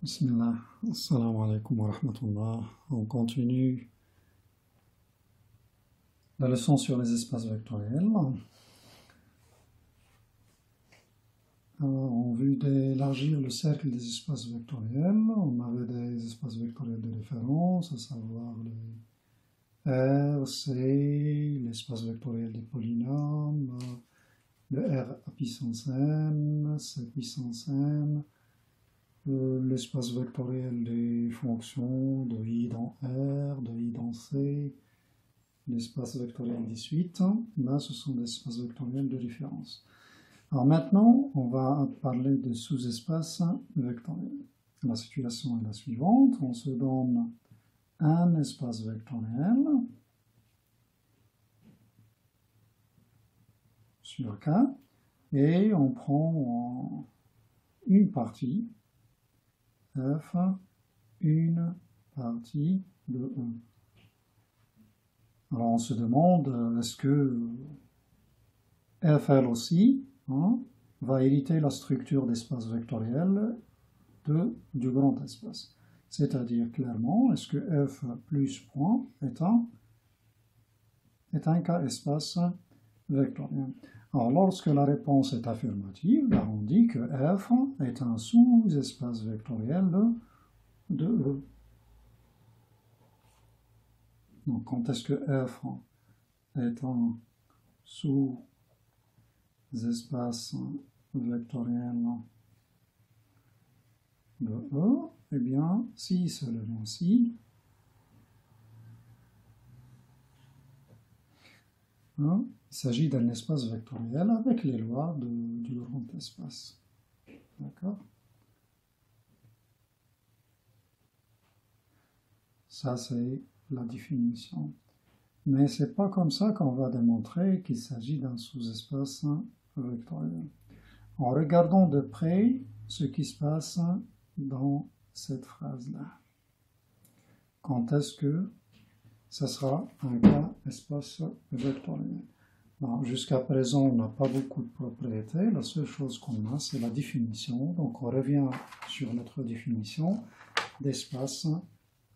Bismillah, assalamu alaikum wa rahmatullah. On continue la leçon sur les espaces vectoriels. En vue d'élargir le cercle des espaces vectoriels, on avait des espaces vectoriels de référence, à savoir les R, C, l'espace vectoriel des polynômes, le R à puissance n, C puissance n, l'espace vectoriel des fonctions de I dans R, de I dans C, l'espace vectoriel des suites. Là, ce sont des espaces vectoriels de référence. Alors maintenant, on va parler de sous-espaces vectoriels. La situation est la suivante. On se donne un espace vectoriel sur K et on prend une partie F, une partie de E. Alors on se demande, est-ce que FL aussi va hériter la structure d'espace vectoriel du grand espace. C'est-à-dire clairement, est-ce que F plus point est un cas espace vectoriel. Alors lorsque la réponse est affirmative, on dit que F est un sous-espace vectoriel de E. Donc quand est-ce que F est un sous-espace vectoriel de E, eh bien, si seulement si, il s'agit d'un espace vectoriel avec les lois du grand espace. D'accord? Ça, c'est la définition. Mais ce n'est pas comme ça qu'on va démontrer qu'il s'agit d'un sous-espace vectoriel. En regardant de près ce qui se passe dans cette phrase-là. Quand est-ce que ça sera un cas espace vectoriel? Jusqu'à présent, on n'a pas beaucoup de propriétés. La seule chose qu'on a, c'est la définition. Donc, on revient sur notre définition d'espace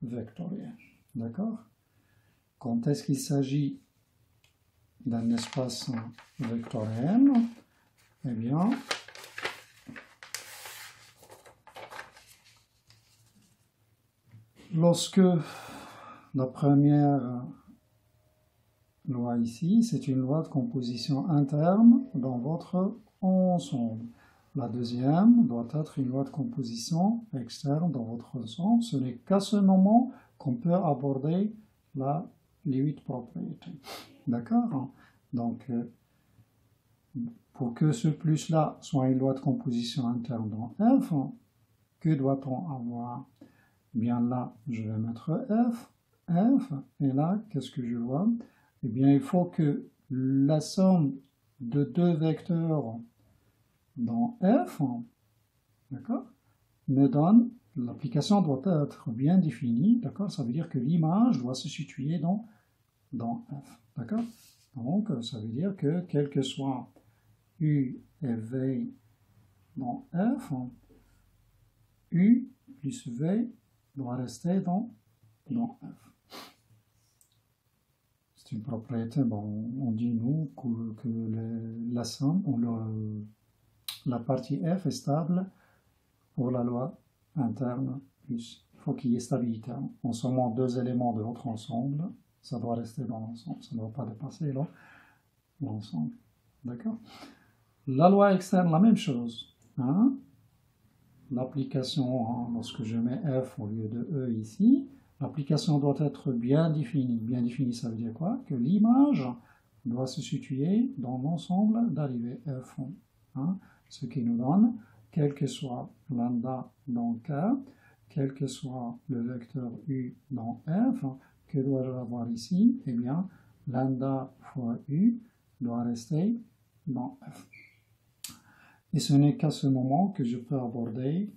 vectoriel. D'accord? Quand est-ce qu'il s'agit d'un espace vectoriel? Eh bien, lorsque la première loi ici, c'est une loi de composition interne dans votre ensemble. La deuxième doit être une loi de composition externe dans votre ensemble. Ce n'est qu'à ce moment qu'on peut aborder les 8 propriétés. D'accord? Donc, pour que ce plus-là soit une loi de composition interne dans F, que doit-on avoir? Bien là, je vais mettre F, et là, qu'est-ce que je vois? Eh bien, il faut que la somme de deux vecteurs dans F, d'accord, me donne, l'application doit être bien définie, d'accord, ça veut dire que l'image doit se situer dans F, d'accord. Donc, ça veut dire que quel que soit U et V dans F, U plus V doit rester dans F. C'est une propriété, on dit nous que la somme, la partie F est stable pour la loi interne plus. Il faut qu'il y ait stabilité. En sommant deux éléments de votre ensemble, ça doit rester dans l'ensemble, ça ne doit pas dépasser l'ensemble. D'accord? La loi externe, la même chose. L'application, lorsque je mets F au lieu de E ici, l'application doit être bien définie. Bien définie, ça veut dire quoi? Que l'image doit se situer dans l'ensemble d'arrivée F. Ce qui nous donne, quel que soit lambda dans K, quel que soit le vecteur U dans F, que dois-je avoir ici? Eh bien, lambda fois U doit rester dans F. Et ce n'est qu'à ce moment que je peux aborder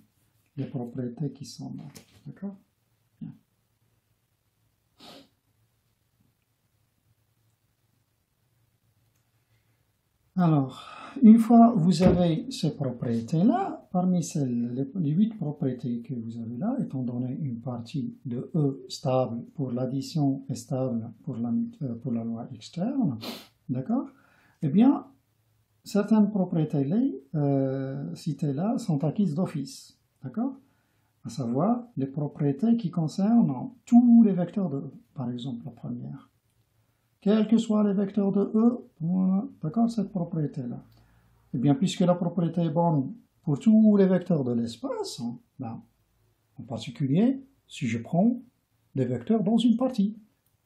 les propriétés qui sont là. D'accord? Bien. Alors, une fois vous avez ces propriétés-là, parmi les 8 propriétés que vous avez là, étant donné une partie de E stable pour l'addition et stable pour la loi externe, d'accord? Eh bien, certaines propriétés citées là sont acquises d'office, d'accord? À savoir les propriétés qui concernent tous les vecteurs de E, par exemple la première. Quels que soient les vecteurs de E, d'accord, cette propriété-là. Eh bien, puisque la propriété est bonne pour tous les vecteurs de l'espace, ben, en particulier, si je prends les vecteurs dans une partie,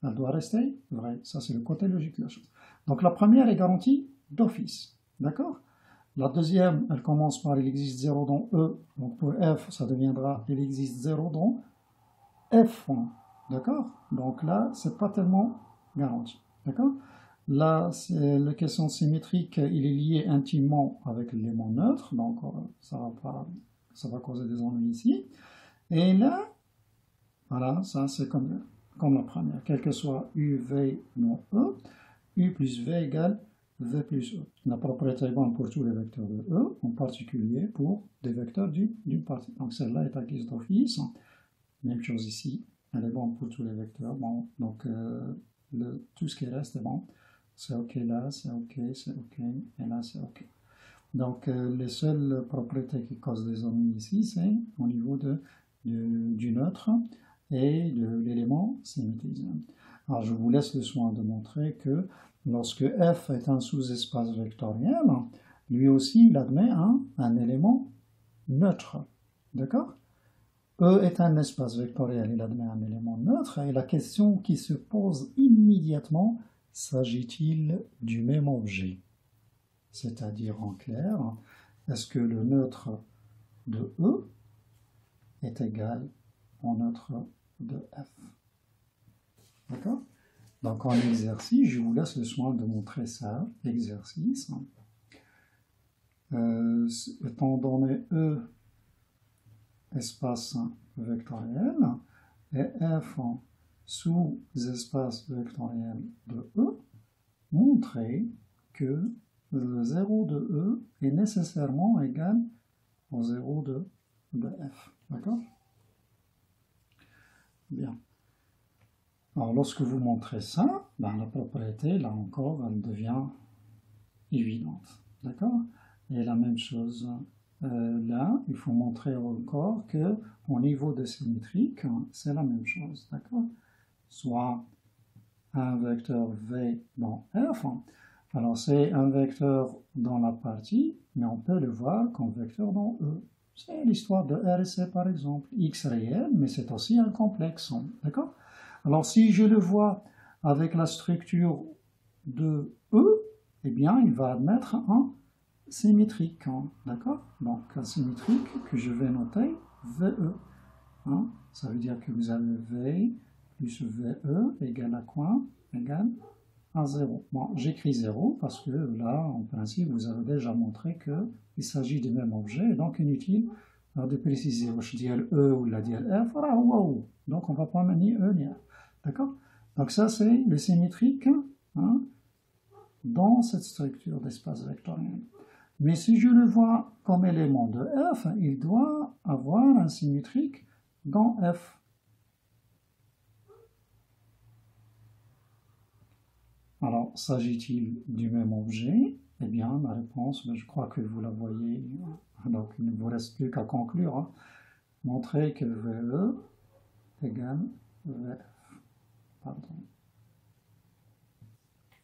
elle doit rester vraie. Ça, c'est le côté logique de la chose. Donc, la première est garantie d'office. D'accord? La deuxième, elle commence par il existe 0 dans E. Donc, pour F, ça deviendra il existe 0 dans F. D'accord? Donc là, c'est pas tellement garanti. D'accord? Là, la question symétrique, il est lié intimement avec l'élément neutre, donc ça va causer des ennuis ici. Et là, voilà, ça c'est comme la première, quel que soit U, V, non E, U plus V égale V plus E. La propriété est bonne pour tous les vecteurs de E, en particulier pour des vecteurs d'une partie. Donc celle-là est acquise d'office. Même chose ici, elle est bonne pour tous les vecteurs. Bon, donc tout ce qui reste est bon. C'est OK là, c'est OK, et là c'est OK. Donc les seules propriétés qui causent des ennuis ici, c'est au niveau du neutre et de l'élément symétrisé. Alors je vous laisse le soin de montrer que lorsque F est un sous-espace vectoriel, lui aussi il admet un élément neutre. D'accord? E est un espace vectoriel, il admet un élément neutre, et la question qui se pose immédiatement, s'agit-il du même objet? C'est-à-dire en clair, est-ce que le neutre de E est égal au neutre de F? D'accord? Donc en exercice, je vous laisse le soin de montrer ça, exercice. Étant donné E espace vectoriel et F sous-espace vectoriel de E, montrer que le 0 de E est nécessairement égal au 0 de F. D'accord? Bien. Alors, lorsque vous montrez ça, ben, la propriété, là encore, elle devient évidente. D'accord? Et la même chose là, il faut montrer encore que au niveau de symétrique, c'est la même chose. D'accord? Soit un vecteur V dans F. Alors, c'est un vecteur dans la partie, mais on peut le voir comme vecteur dans E. C'est l'histoire de R et C, par exemple. X réel, mais c'est aussi un complexe. D'accord? Alors, si je le vois avec la structure de E, eh bien, il va admettre un symétrique. D'accord? Donc, un symétrique que je vais noter VE. Ça veut dire que vous avez V plus VE égale à quoi? Égale à 0. Bon, j'écris 0 parce que là, en principe, vous avez déjà montré qu'il s'agit du même objet, et donc inutile de préciser. Je dis E ou la dire F, voilà, wow. Donc on ne va pas manier E ni F. D'accord? Donc ça, c'est le symétrique dans cette structure d'espace vectoriel. Mais si je le vois comme élément de F, il doit avoir un symétrique dans F. Alors, s'agit-il du même objet? Eh bien, la réponse, je crois que vous la voyez, donc il ne vous reste plus qu'à conclure. Montrer que VE égale VF. Pardon.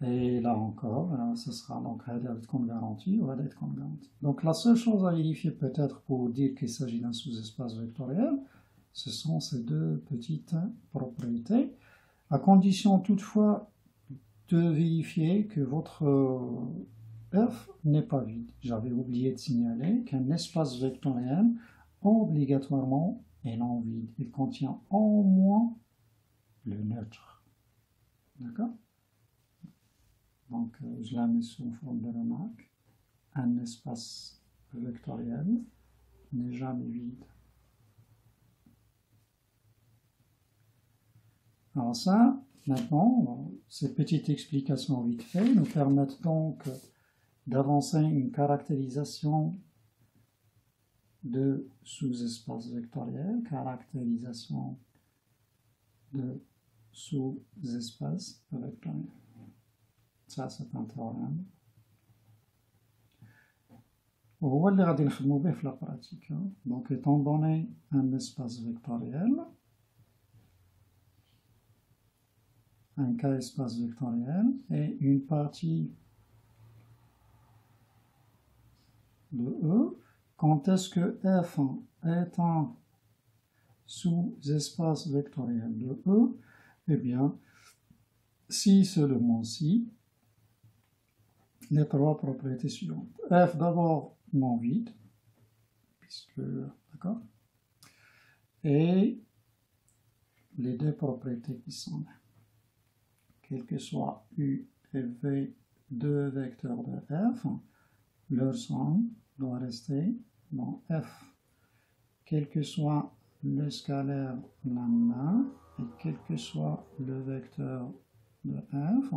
Et là encore, ce sera donc Haddad comme garantie ou Haddad comme garantie. Donc la seule chose à vérifier peut-être pour dire qu'il s'agit d'un sous-espace vectoriel, ce sont ces deux petites propriétés, à condition toutefois de vérifier que votre F n'est pas vide. J'avais oublié de signaler qu'un espace vectoriel obligatoirement est non vide. Il contient au moins le neutre. D'accord? Donc, je la mets sous forme de remarque. Un espace vectoriel n'est jamais vide. Alors ça, maintenant, ces petites explications vite fait nous permettent donc d'avancer une caractérisation de sous-espace vectoriel, caractérisation de sous-espace vectoriel. Ça, c'est un théorème. وهو اللي غادي نخدمو به في لا براتيك. Donc, étant donné un espace vectoriel, un K-espace vectoriel et une partie de E, quand est-ce que F est un sous-espace vectoriel de E? Eh bien, si seulement si, les trois propriétés suivantes. F d'abord non vide, puisque, d'accord, et les deux propriétés qui sont là. Quel que soit U et V, deux vecteurs de F, leur somme doit rester dans F. Quel que soit le scalaire lambda et quel que soit le vecteur de F,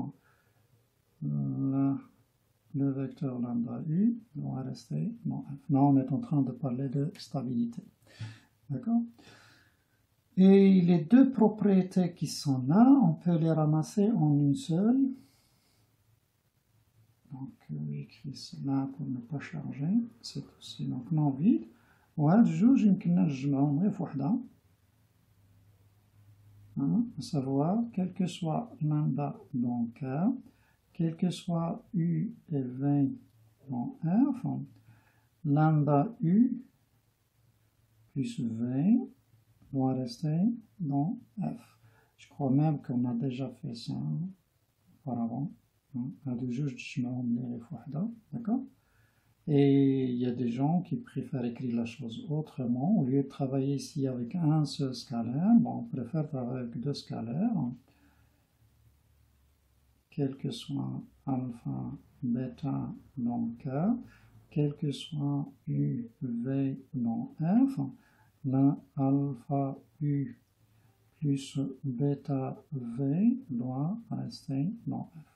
le vecteur lambda U doit rester dans F. Là, on est en train de parler de stabilité. D'accord? Et les deux propriétés qui sont là, on peut les ramasser en une seule. Donc, j'écris cela pour ne pas charger. C'est aussi donc non vide. وهاد الجوج يمكننا نجمعهم غير في وحدة. À savoir, quel que soit lambda dans K, quel que soit U et V dans F, lambda U plus V doit rester dans F. Je crois même qu'on a déjà fait ça auparavant. D'accord? Et il y a des gens qui préfèrent écrire la chose autrement. Au lieu de travailler ici avec un seul scalaire, on préfère travailler avec deux scalaires. Quel que soit alpha, bêta dans K, quel que soit U, V dans F, là, alpha U plus bêta V doit rester dans F.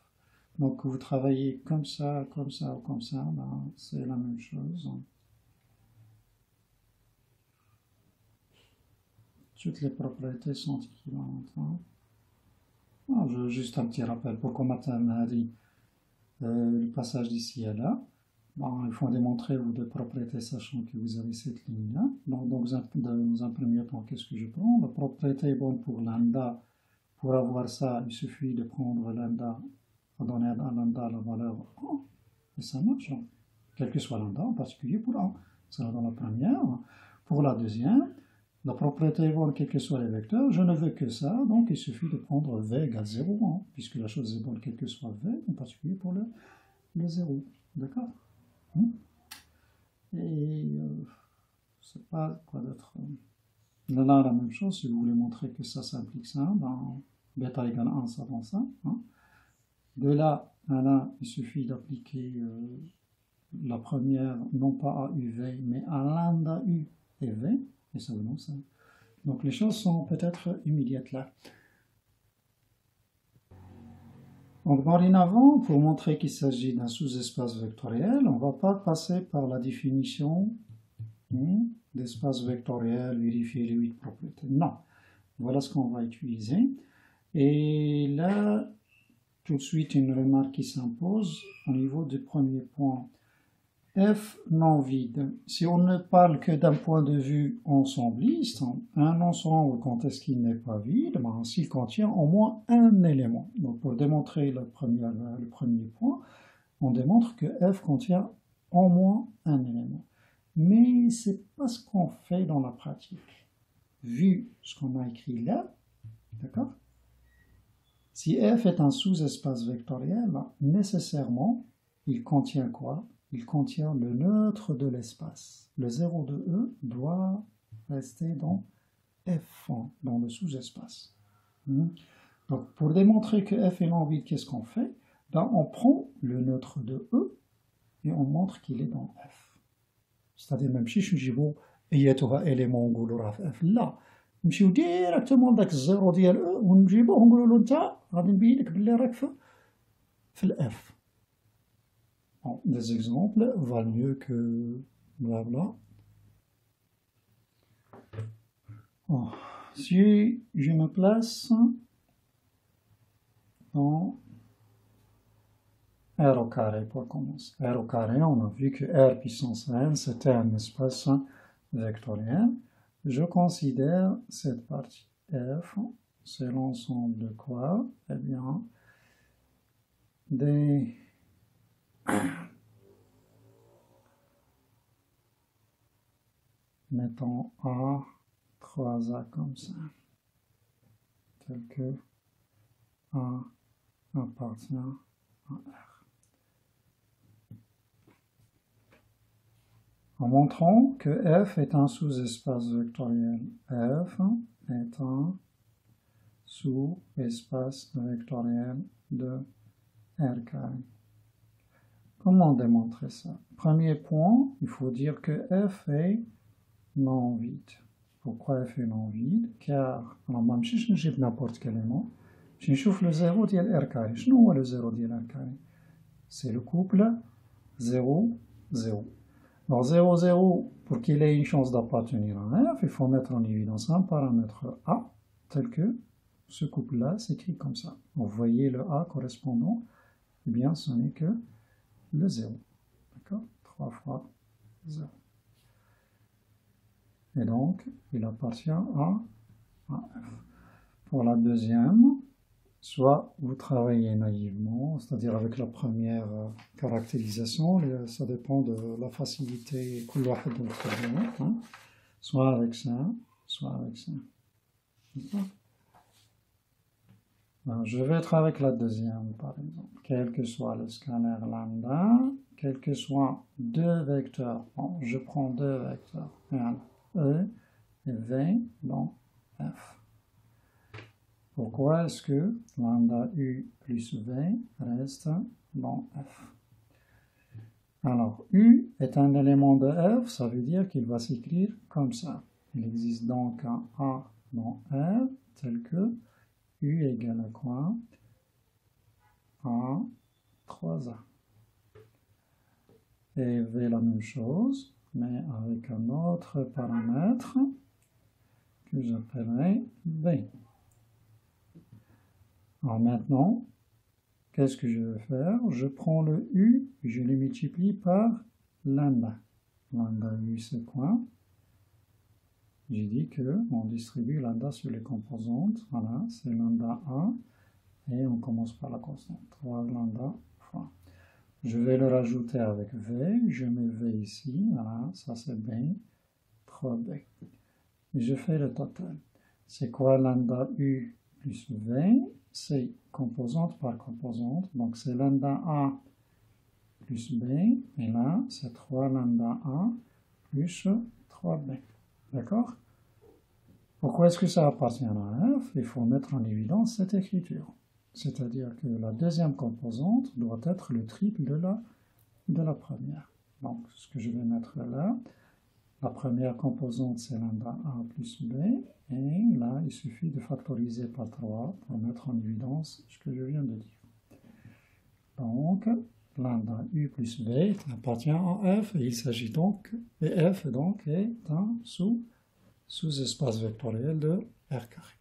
Donc, vous travaillez comme ça, comme ça ou comme ça, ben, c'est la même chose. Toutes les propriétés sont équivalentes. Juste un petit rappel, pour combattre le passage d'ici à là, bon, il faut démontrer vos deux propriétés, sachant que vous avez cette ligne-là. Donc, dans un premier temps, qu'est-ce que je prends? La propriété est bonne pour lambda. Pour avoir ça, il suffit de prendre lambda, donner à lambda la valeur 1, et ça marche. Quel que soit lambda, en particulier pour 1. Ça dans la première. Pour la deuxième, la propriété est bonne, quels que soient les vecteurs. Je ne veux que ça, donc il suffit de prendre v égale 0, puisque la chose est bonne, quel que soit v, en particulier pour le 0. D'accord? Et je ne sais pas quoi d'autre. Là, la même chose, si vous voulez montrer que ça implique ça, ben, bêta égale 1, ça dans ça. De là à là, il suffit d'appliquer la première, non pas à UV, mais à lambda U et V, et ça donne ça. Donc les choses sont peut-être immédiates là. Donc dorénavant, pour montrer qu'il s'agit d'un sous-espace vectoriel, on ne va pas passer par la définition d'espace vectoriel, vérifier les 8 propriétés. Non, voilà ce qu'on va utiliser. Et là, tout de suite, une remarque qui s'impose au niveau du premier point. F non vide. Si on ne parle que d'un point de vue ensembliste, un ensemble, quand est-ce qu'il n'est pas vide? Ben, s'il contient au moins un élément. Donc, pour démontrer le premier point, on démontre que F contient au moins un élément. Mais ce n'est pas ce qu'on fait dans la pratique. Vu ce qu'on a écrit là, d'accord? Si F est un sous-espace vectoriel, nécessairement, il contient quoi? Il contient le neutre de l'espace. Le 0 de E doit rester dans F, dans le sous-espace. Donc, pour démontrer que F est non vide, qu'est-ce qu'on fait? Ben, on prend le neutre de E et on montre qu'il est dans F. C'est-à-dire, même si je dis bon, ايتها élément نقولوا راه في F، لا نمشيو ديريكتومون لذاك الزيرو ديال او ونجيبوه ونقولوا له انت غادي نبين لك بلي راك في الاف. Bon, des exemples valent mieux que blabla. Bon, si je me place dans R au carré pour commencer. R au carré, on a vu que R puissance n, c'était un espace vectoriel. Je considère cette partie F, c'est l'ensemble de quoi? Eh bien, des mettons A, 3A comme ça, tel que A appartient à R. En montrant que F est un sous-espace vectoriel. F est un sous-espace vectoriel de R carré. Comment démontrer ça? Premier point, il faut dire que F est non vide. Pourquoi F est non vide? Car, alors ما نمشيش نجيب n'importe quel élément, je نشوف le zéro ديال R carré. شنو هو le zéro ديال R carré? C'est le couple 0, 0. Alors 0, 0, pour qu'il ait une chance d'appartenir à F, il faut mettre en évidence un paramètre A, tel que ce couple-là s'écrit comme ça. Vous voyez le A correspondant, eh bien ce n'est que le 0. D'accord? 3 fois 0. Et donc, il appartient à F. Pour la deuxième, soit vous travaillez naïvement, c'est-à-dire avec la première caractérisation, ça dépend de la facilité, hein, soit avec ça, soit avec ça. Alors, je vais être avec la deuxième, par exemple. Quel que soit le scanner lambda, quel que soit deux vecteurs, bon, je prends deux vecteurs, E et V dans F. Pourquoi est-ce que lambda U plus V reste dans F? Alors, U est un élément de F, ça veut dire qu'il va s'écrire comme ça. Il existe donc un A dans R, tel que U égale à quoi? A 3A. Et V la même chose, mais avec un autre paramètre que j'appellerai V. Alors maintenant, qu'est-ce que je vais faire? Je prends le U, je le multiplie par lambda. Lambda U, c'est quoi? J'ai dit qu'on distribue lambda sur les composantes. Voilà, c'est lambda A. Et on commence par la constante. 3 lambda fois. Je vais le rajouter avec V. Je mets V ici. Voilà, ça c'est B. 3B. Et je fais le total. C'est quoi lambda U plus V? C'est composante par composante. Donc c'est lambda A plus B. Et là, c'est 3 lambda A plus 3B. D'accord? Pourquoi est-ce que ça appartient à F? Il faut mettre en évidence cette écriture. C'est-à-dire que la deuxième composante doit être le triple de la première. Donc, ce que je vais mettre là, la première composante, c'est lambda A plus B. Et là, il suffit de factoriser par 3 pour mettre en évidence ce que je viens de dire. Donc, lambda U plus B appartient à F. Et il s'agit donc, et F donc est un sous-espace vectoriel de R carré.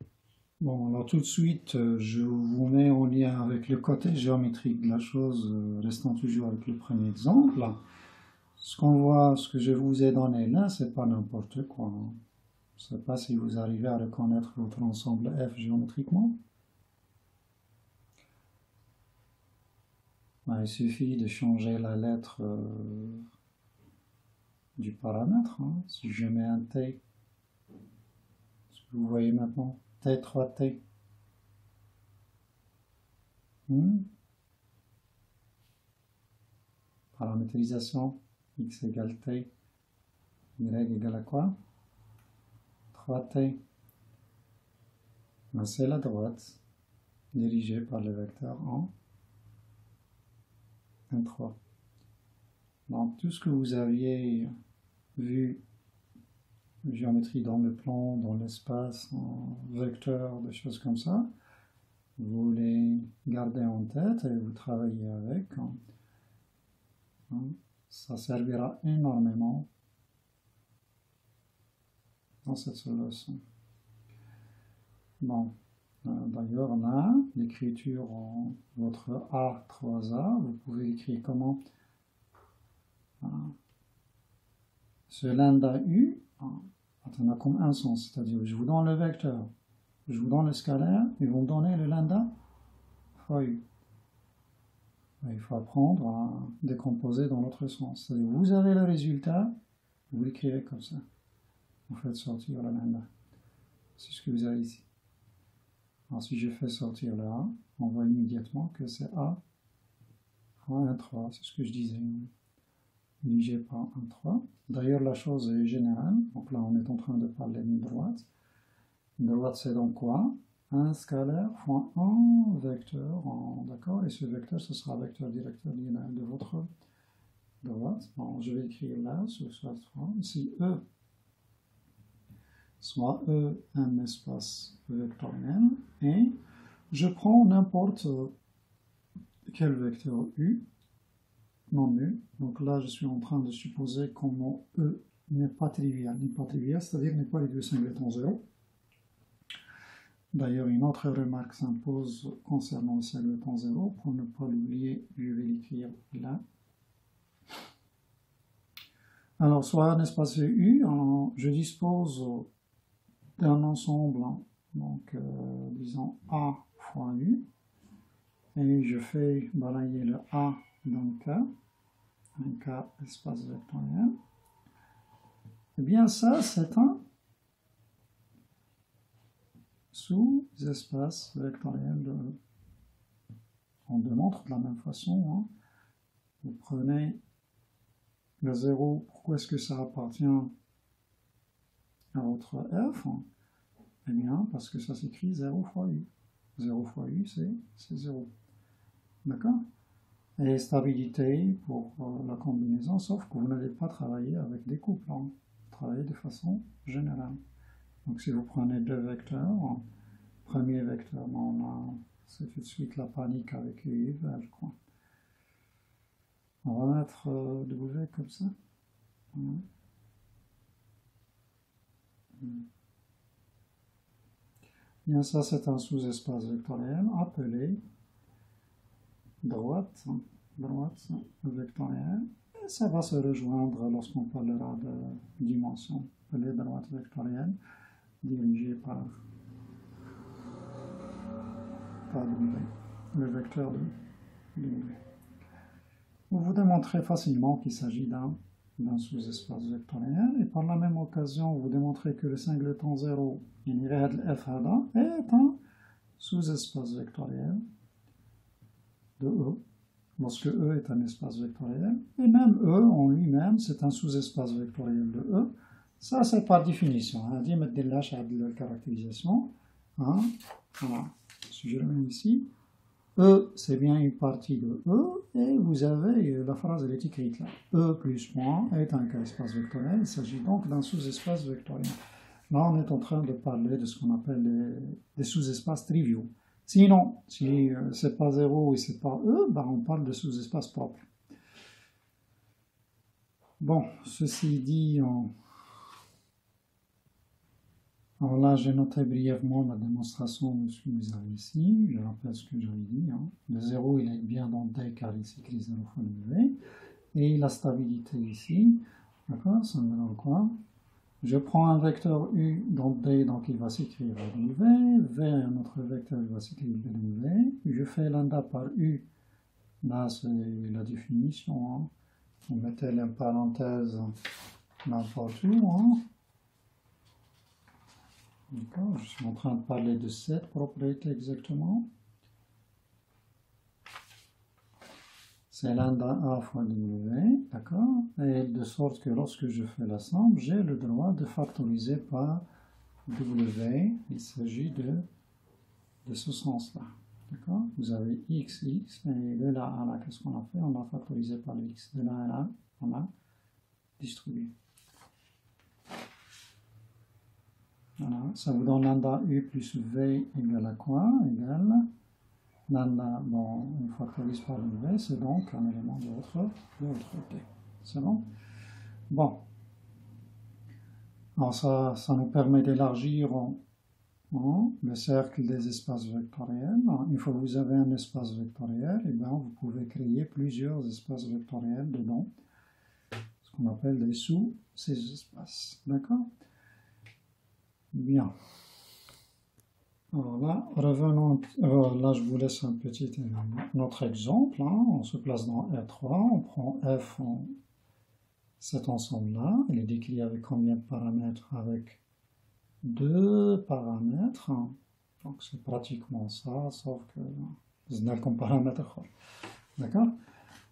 Bon, alors tout de suite, je vous mets en lien avec le côté géométrique de la chose, restant toujours avec le premier exemple. Ce qu'on voit, ce que je vous ai donné là, c'est pas n'importe quoi. Je ne sais pas si vous arrivez à reconnaître votre ensemble F géométriquement. Ben, il suffit de changer la lettre du paramètre. Hein. Si je mets un T, ce que vous voyez maintenant, T3T. Paramétrisation, x égale t, y égale à quoi? 3t. C'est la droite, dirigée par le vecteur en 1, 3. Donc tout ce que vous aviez vu, géométrie dans le plan, dans l'espace, en vecteur, des choses comme ça, vous les gardez en tête et vous travaillez avec. hein. Ça servira énormément dans cette leçon. Bon, d'ailleurs là, l'écriture en votre A3A, vous pouvez l'écrire comment? Ce lambda U, on a comme un sens, c'est-à-dire je vous donne le vecteur, je vous donne le scalaire, et vous me donnez le lambda fois U. Il faut apprendre à décomposer dans l'autre sens. C'est-à-dire vous avez le résultat, vous l'écrivez comme ça. Vous faites sortir le lambda. C'est ce que vous avez ici. Alors si je fais sortir le A, on voit immédiatement que c'est A fois 1,3, c'est ce que je disais. Divisé par 1,3. D'ailleurs, la chose est générale. Donc là, on est en train de parler d'une droite. Une droite, c'est donc quoi? Un scalaire fois un vecteur, d'accord? Et ce vecteur, ce sera vecteur directeur linéaire de votre droite. Bon, je vais écrire là, sur cette forme. Si E, soit E un espace vectoriel, et je prends n'importe quel vecteur U, non nul. Donc là, je suis en train de supposer que mon E n'est pas trivial. N'est pas trivial, c'est-à-dire n'est pas réduit singleton 0. D'ailleurs, une autre remarque s'impose concernant le singleton 0. Pour ne pas l'oublier, je vais l'écrire là. Alors, soit un espace U, je dispose d'un ensemble, donc disons A fois U, et je fais balayer le A d'un K, espace vectoriel. Eh bien, ça, c'est un sous-espace vectoriel de E. On démontre de la même façon. Hein. Vous prenez le 0, pourquoi est-ce que ça appartient à votre F? Eh bien, parce que ça s'écrit 0 fois U. 0 fois U, c'est 0. D'accord? Et stabilité pour la combinaison, sauf que vous n'allez pas travailler avec des couples. Hein. Vous travaillez de façon générale. Donc si vous prenez deux vecteurs, premier vecteur, c'est tout de suite la panique avec U, je crois. On va mettre W comme ça. Bien, ça c'est un sous-espace vectoriel appelé droite vectorielle. Et ça va se rejoindre lorsqu'on parlera de dimension. Appelée droite vectorielle dirigée par W, le vecteur de W. Vous démontrez facilement qu'il s'agit d'un sous-espace vectoriel, et par la même occasion, vous démontrez que le singleton 0 est un sous-espace vectoriel de E, lorsque E est un espace vectoriel, et même E en lui-même, c'est un sous-espace vectoriel de E. Ça, c'est par définition. Hein. La caractérisation. Hein. Voilà. Si je le mets ici, E, c'est bien une partie de E, et vous avez, la phrase elle est écrite là. E plus point est un espace vectoriel, il s'agit donc d'un sous-espace vectoriel. Là, on est en train de parler de ce qu'on appelle des sous-espaces triviaux. Sinon, si c'est pas 0 et c'est pas E, ben on parle de sous-espaces propres. Bon, ceci dit, alors là, j'ai noté brièvement la démonstration de ce que vous avez ici. Je rappelle ce que j'avais dit. Hein. Le 0, il est bien dans D car il s'écrit 0 fois W. Et la stabilité ici, d'accord, ça me donne quoi? Je prends un vecteur U dans D, donc il va s'écrire W. V, un autre vecteur, il va s'écrire W. Je fais lambda par U. Là, c'est la définition. Hein. Vous mettez la parenthèse n'importe où. Hein. Je suis en train de parler de cette propriété exactement. C'est lambda A fois W, d'accord? Et de sorte que lorsque je fais la somme, j'ai le droit de factoriser par W. Il s'agit de ce sens-là, d'accord? Vous avez x, et de là à là, qu'est-ce qu'on a fait? On a factorisé par le x. De là à là, on a distribué. Voilà, ça vous donne lambda U plus V égale à quoi? Égale Bon, une factorise par une V, c'est donc un élément de votre T. C'est bon? Bon. Alors ça nous permet d'élargir le cercle des espaces vectoriels. Une fois que vous avez un espace vectoriel, eh bien, vous pouvez créer plusieurs espaces vectoriels dedans, ce qu'on appelle des sous ces espaces. D'accord? Bien. Alors là, revenons, là je vous laisse un petit notre exemple. Hein. On se place dans R3, on prend F en cet ensemble-là. Il est décrit avec combien de paramètres? Avec 2 paramètres. Donc c'est pratiquement ça, sauf que c'est comme paramètre. D'accord?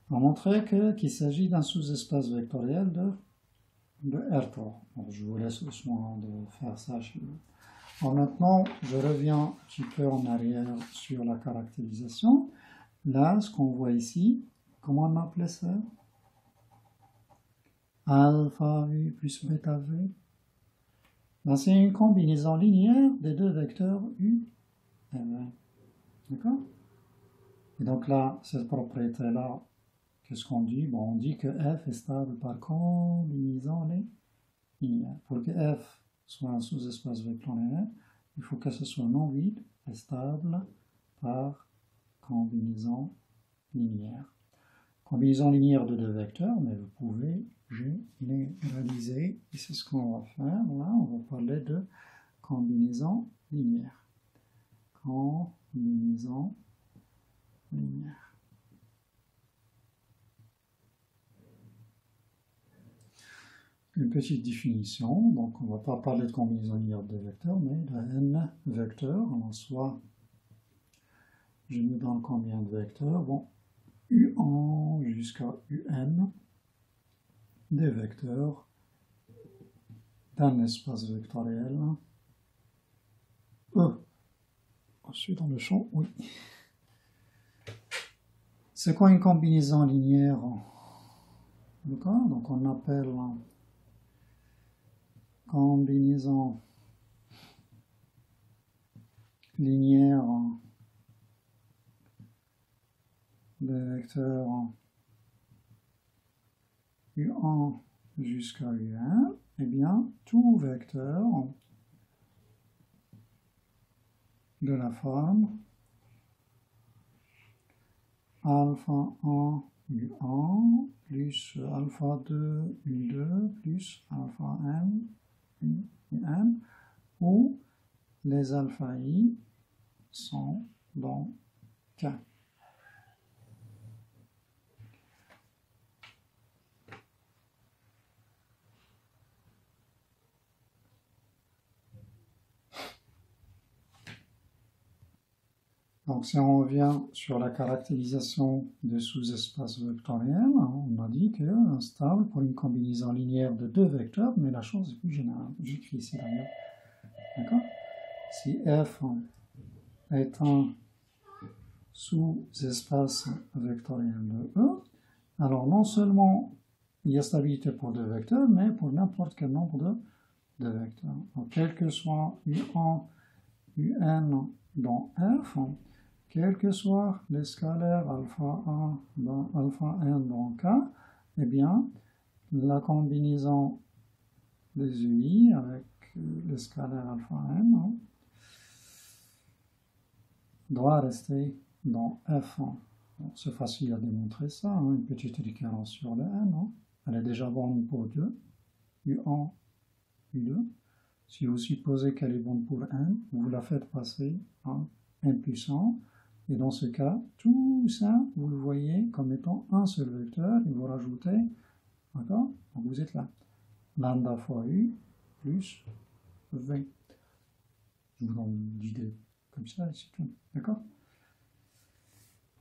On va montrer qu'il s'agit d'un sous-espace vectoriel de R3. Donc je vous laisse le soin de faire ça chez vous. Alors maintenant, je reviens un petit peu en arrière sur la caractérisation. Là, ce qu'on voit ici, comment on appelait ça? Alpha V plus bêta V. Ben, c'est une combinaison linéaire des deux vecteurs U et V. D'accord? Et donc là, cette propriété-là, qu'est-ce qu'on dit? Bon, on dit que F est stable par combinaison linéaire. Pour que F soit un sous-espace vectoriel, il faut que ce soit non vide et stable par combinaison linéaire. Combinaison linéaire de deux vecteurs, mais vous pouvez généraliser, et c'est ce qu'on va faire. Là, on va parler de combinaison linéaire. Combinaison linéaire. Une petite définition, donc on ne va pas parler de combinaison linéaire de vecteurs, mais de n vecteurs, en soit, je me donne combien de vecteurs? Bon, U1 jusqu'à UN, des vecteurs d'un espace vectoriel. Je suis dans le champ, oui. C'est quoi une combinaison linéaire? D'accord? Donc on appelle combinaison linéaire des vecteurs U1 jusqu'à UN, eh bien, tout vecteur de la forme alpha 1 U1 plus alpha 2 U2 plus alpha n UN, où les alpha i sont dans K. Donc si on revient sur la caractérisation de sous-espace vectoriel, on a dit que stable pour une combinaison linéaire de deux vecteurs, mais la chose est plus générale. J'écris ici d'ailleurs. D'accord? Si F est un sous-espace vectoriel de E, alors non seulement il y a stabilité pour deux vecteurs, mais pour n'importe quel nombre de vecteurs. Donc, quel que soit U1, UN dans F, quel que soit les scalaires alpha 1 dans alpha n dans K, eh bien, la combinaison des UI avec les scalaires alpha n doit rester dans F1. Bon, c'est facile à démontrer ça, une petite récurrence sur le n. Elle est déjà bonne pour 2, U1, U2. Si vous supposez qu'elle est bonne pour n, vous la faites passer en n plus 1. Et dans ce cas, tout ça, vous le voyez comme étant un seul vecteur, et vous rajoutez, d'accord? Donc vous êtes là. Lambda fois U plus V. Je vous donne l'idée comme ça, et c'est tout. D'accord?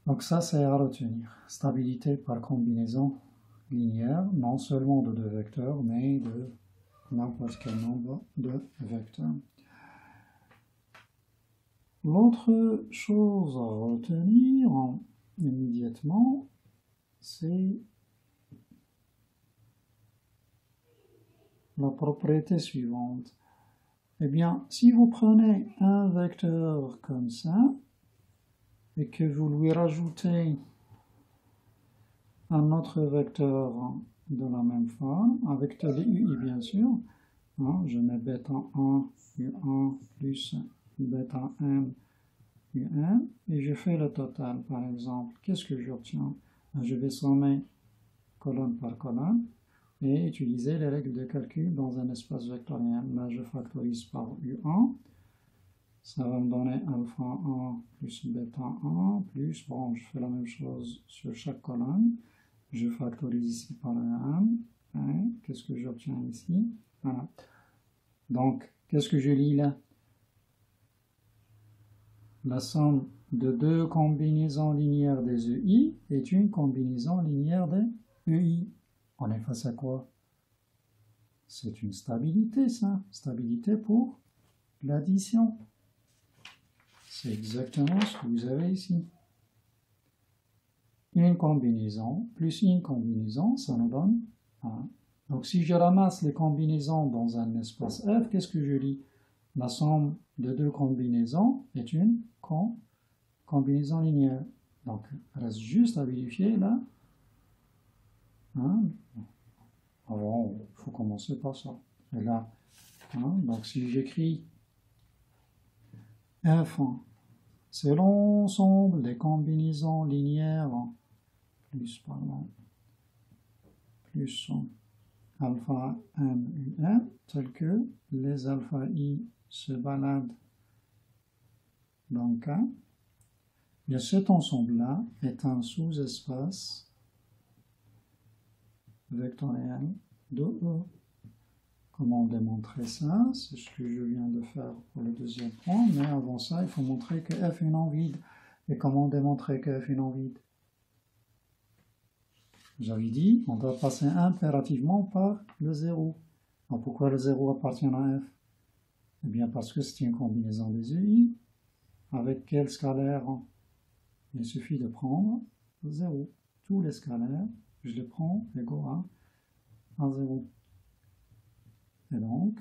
Donc ça, c'est à retenir. Stabilité par combinaison linéaire, non seulement de deux vecteurs, mais de n'importe quel nombre de vecteurs. L'autre chose à retenir immédiatement, c'est la propriété suivante. Eh bien, si vous prenez un vecteur comme ça, et que vous lui rajoutez un autre vecteur de la même forme, avec les UI bien sûr, hein, je mets bêta 1 U1 plus bêta n UN, et je fais le total par exemple. Qu'est-ce que j'obtiens? Je vais sommer colonne par colonne et utiliser les règles de calcul dans un espace vectorien. Là, je factorise par U1. Ça va me donner alpha 1 plus bêta 1 plus, bon, je fais la même chose sur chaque colonne. Je factorise ici par U1. Qu'est-ce que j'obtiens ici? Voilà. Donc, qu'est-ce que je lis là? La somme de deux combinaisons linéaires des EI est une combinaison linéaire des EI. On est face à quoi? C'est une stabilité, ça. Stabilité pour l'addition. C'est exactement ce que vous avez ici. Une combinaison plus une combinaison, ça nous donne 1. Donc si je ramasse les combinaisons dans un espace F, qu'est-ce que je lis? La somme de deux combinaisons est une combinaison linéaire. Donc il reste juste à vérifier là. Hein? Alors, il faut commencer par ça. Et là, hein? Donc si j'écris F, c'est l'ensemble des combinaisons linéaires plus alpha m un tel que les alpha i se baladent dans K. Bien, cet ensemble-là est un sous-espace vectoriel de E. Comment démontrer ça? C'est ce que je viens de faire pour le deuxième point, mais avant ça, il faut montrer que F est non vide. Et comment démontrer que F est non vide? J'avais dit, on doit passer impérativement par le 0. Alors pourquoi le 0 appartient à F? Eh bien parce que c'est une combinaison des EI. Avec quel scalaire? Il suffit de prendre 0. Tous les scalaires, je les prends égaux à 0. Et donc,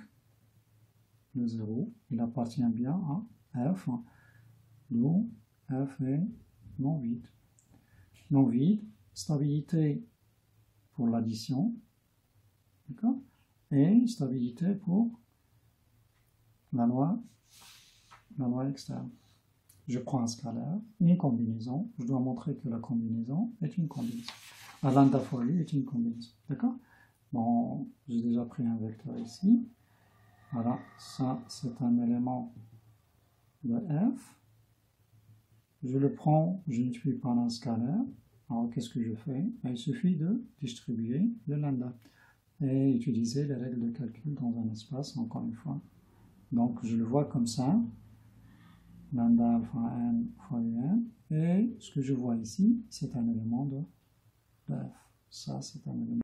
le 0, il appartient bien à F, d'où F est non vide. Non vide, stabilité pour l'addition, d'accord? Et stabilité pour la loi externe. Je prends un scalaire, une combinaison, je dois montrer que la combinaison est une combinaison. La lambda fois U est une combinaison, d'accord? Bon, j'ai déjà pris un vecteur ici. Voilà, ça c'est un élément de F. Je le prends, je multiplie par un scalaire. Alors qu'est-ce que je fais? Il suffit de distribuer le lambda et utiliser les règles de calcul dans un espace, encore une fois. Donc je le vois comme ça, lambda alpha n fois un, et ce que je vois ici, c'est un élément de F. Ça, c'est un élément